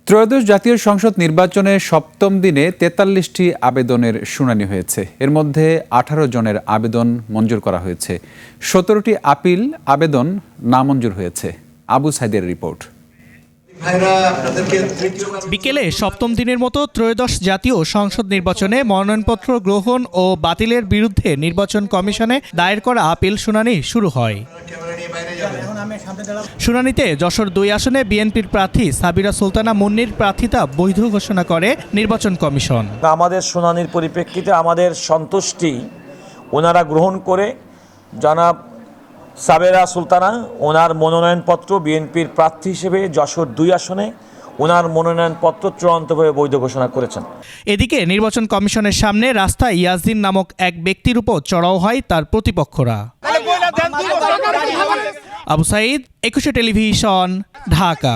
ত্রয়োদশ জাতীয় সংসদ নির্বাচনে সপ্তম দিনে ৪৩টি আবেদনের শুনানি হয়েছে। এর মধ্যে ১৮ জনের আবেদন মঞ্জুর করা হয়েছে। ১৭টি আপিল আবেদন নামঞ্জুর হয়েছে। আবু সাইদের রিপোর্ট। বিকেলে সপ্তম দিনের মতো ত্রয়োদশ জাতীয় সংসদ নির্বাচনে মনোনয়নপত্র গ্রহণ ও বাতিলের বিরুদ্ধে নির্বাচন কমিশনে দায়ের করা আপিল শুনানি শুরু হয়। শুনানিতে যশোর ২ আসনে বিএনপির প্রার্থী সাবিরা সুলতানা মুন্নির প্রার্থিতা বৈধ ঘোষণা করে নির্বাচন কমিশন। আমাদের শুনানির পরিপ্রেক্ষিতে আমাদের সন্তুষ্টি ওনারা গ্রহণ করে জনাব সাবেরা সুলতানা ওনার মনোনয়নপত্র বিএনপির প্রার্থী হিসেবে যশোর ২ আসনে ওনার মনোনয়নপত্র চূড়ান্তভাবে বৈধ ঘোষণা করেছেন। এদিকে নির্বাচন কমিশনের সামনে রাস্তায় ইয়াসিন নামক এক ব্যক্তির উপর চড়াও হয় তার প্রতিপক্ষরা। আবু সাইদ, ২১ টেলিভিশন, ঢাকা।